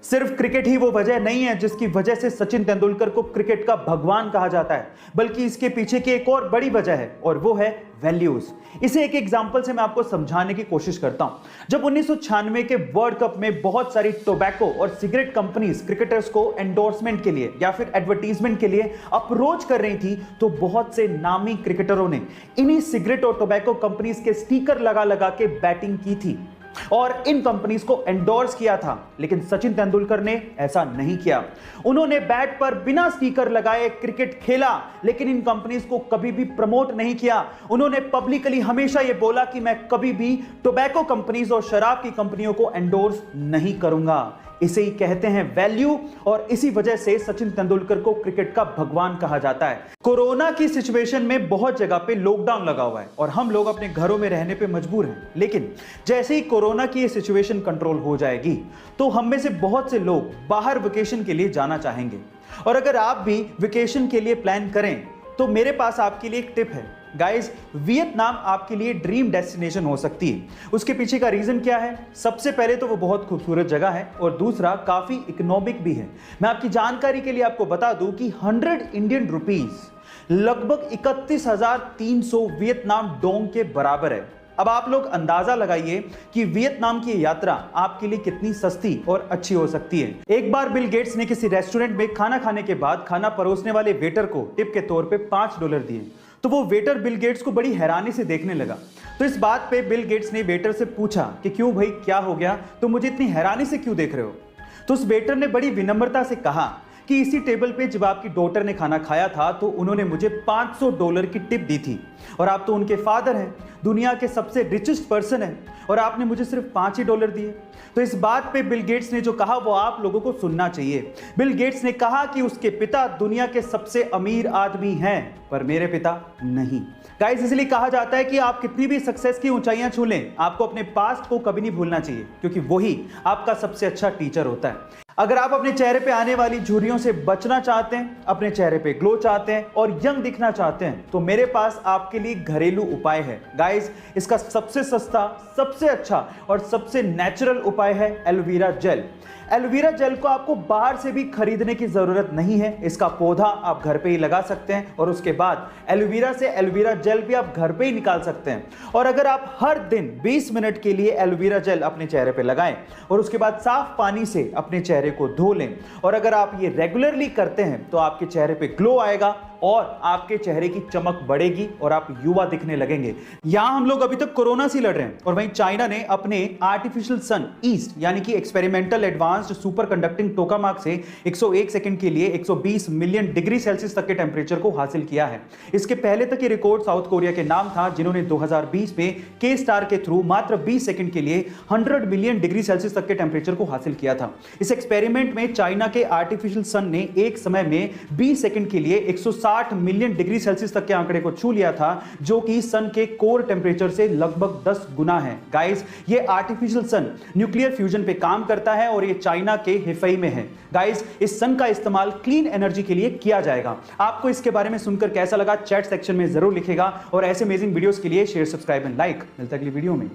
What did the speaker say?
सिर्फ क्रिकेट ही वो वजह नहीं है जिसकी वजह से सचिन तेंदुलकर को क्रिकेट का भगवान कहा जाता है, बल्कि इसके पीछे की एक और बड़ी वजह है और वो है वैल्यूज। इसे एक एग्जांपल से मैं आपको समझाने की कोशिश करता हूं। जब 1996 के वर्ल्ड कप में बहुत सारी टोबैको और सिगरेट कंपनीज क्रिकेटर्स को एंडोर्समेंट के लिए या फिर एडवर्टीजमेंट के लिए अप्रोच कर रही थी, तो बहुत से नामी क्रिकेटरों ने इन्हीं सिगरेट और टोबैको कंपनीज के स्टिकर लगा लगा के बैटिंग की थी और इन कंपनीज को एंडोर्स किया था। लेकिन सचिन तेंदुलकर ने ऐसा नहीं किया। उन्होंने बैट पर बिना स्टिकर लगाए क्रिकेट खेला, लेकिन इन कंपनीज को कभी भी प्रमोट नहीं किया। उन्होंने पब्लिकली हमेशा यह बोला कि मैं कभी भी टोबैको कंपनीज और शराब की कंपनियों को एंडोर्स नहीं करूंगा। इसे ही कहते हैं वैल्यू, और इसी वजह से सचिन तेंदुलकर को क्रिकेट का भगवान कहा जाता है। कोरोना की सिचुएशन में बहुत जगह पे लॉकडाउन लगा हुआ है और हम लोग अपने घरों में रहने पे मजबूर हैं। लेकिन जैसे ही कोरोना की ये सिचुएशन कंट्रोल हो जाएगी, तो हम में से बहुत से लोग बाहर वेकेशन के लिए जाना चाहेंगे। और अगर आप भी वेकेशन के लिए प्लान करें, तो मेरे पास आपके लिए एक टिप है गाइस। वियतनाम आपके लिए ड्रीम डेस्टिनेशन हो सकती है। उसके पीछे का रीजन क्या है? सबसे पहले तो वो बहुत खूबसूरत जगह है और दूसरा काफी इकोनॉमिक भी है। मैं आपकी जानकारी के लिए आपको बता दूं कि 100 इंडियन रुपीस लगभग 31,300 वियतनाम डोंग के बराबर है। अब आप लोग अंदाजा लगाइए कि वियतनाम की यात्रा आपके लिए कितनी सस्ती और अच्छी हो सकती है। एक बार बिल गेट्स ने किसी रेस्टोरेंट में खाना खाने के बाद खाना परोसने वाले वेटर को टिप के तौर पे $5 दिए, तो वो वेटर बिल गेट्स को बड़ी हैरानी से देखने लगा। तो इस बात पे बिल गेट्स ने वेटर से पूछा कि क्यों भाई, क्या हो गया, तो मुझे इतनी हैरानी से क्यों देख रहे हो? तो उस वेटर ने बड़ी विनम्रता से कहा कि इसी टेबल पे जब आपकी डॉटर ने खाना खाया था, तो उन्होंने मुझे $500 की टिप दी थी, और आप तो उनके फादर हैं, दुनिया के सबसे रिचेस्ट पर्सन हैं, और आपने मुझे सिर्फ $5 दिए। तो इस बात पे बिल गेट्स ने जो कहा वो आप लोगों को सुनना चाहिए। बिल गेट्स ने कहा कि उसके पिता दुनिया के सबसे अमीर आदमी हैं, पर मेरे पिता नहीं। गाइस, इसलिए कहा जाता है कि आप कितनी भी सक्सेस की ऊंचाइयां छू लें, आपको अपने पास्ट को कभी नहीं भूलना चाहिए, क्योंकि वही आपका सबसे अच्छा टीचर होता है। अगर आप अपने चेहरे पे आने वाली झुर्रियों से बचना चाहते हैं, अपने चेहरे पे ग्लो चाहते हैं और यंग दिखना चाहते हैं, तो मेरे पास आपके लिए घरेलू उपाय है। गाइस, इसका सबसे सस्ता, सबसे अच्छा और सबसे नेचुरल उपाय है एलोवेरा जेल। एलोवेरा जेल को आपको बाहर से भी खरीदने की जरूरत नहीं है। इसका पौधा आप घर पे ही लगा सकते हैं और उसके बाद एलोवेरा से एलोवेरा जेल भी आप घर पे ही निकाल सकते हैं। और अगर आप हर दिन 20 मिनट के लिए एलोवेरा जेल अपने चेहरे पे लगाएं और उसके बाद साफ पानी से अपने चेहरे को धो लें, और अगर आप ये रेगुलरली करते हैं, तो आपके चेहरे पे ग्लो आएगा और आपके चेहरे की चमक बढ़ेगी और आप युवा दिखने लगेंगे। यहां हम लोग अभी तक कोरोना से लड़ रहे हैं, और वहीं चाइना ने अपने आर्टिफिशियल सन ईस्ट यानी कि एक्सपेरिमेंटल एडवांस्ड सुपर कंडक्टिंग टोकामाक से 101 सेकंड के लिए 120 मिलियन डिग्री सेल्सियस तक के टेम्परेचर को हासिल किया है। इसके पहले तक ये रिकॉर्ड साउथ कोरिया के नाम था, जिन्होंने 2020 में के स्टार के थ्रू मात्र 20 सेकंड के लिए 100 मिलियन डिग्री सेल्सियस तक के टेम्परेचर को हासिल किया था। इस एक्सपेरिमेंट में चाइना के आर्टिफिशियल सन ने एक समय में 20 सेकंड के लिए 160 मिलियन डिग्री सेल्सियस तक के आंकड़े को छू लिया था, जो कि सन के कोर टेम्परेचर से लगभग 10 गुना है। गाइस, ये आर्टिफिशियल सन न्यूक्लियर फ्यूजन पे काम करता है और ये चाइना के हिफई में है। गाइस, इस सन का इस्तेमाल क्लीन एनर्जी के लिए किया जाएगा। आपको इसके बारे में सुनकर कैसा लगा, चैट सेक्शन में जरूर लिखेगा, और ऐसे अमेजिंग वीडियोस के लिए शेयर, सब्सक्राइब एंड लाइक। मिलता है अगली वीडियो में।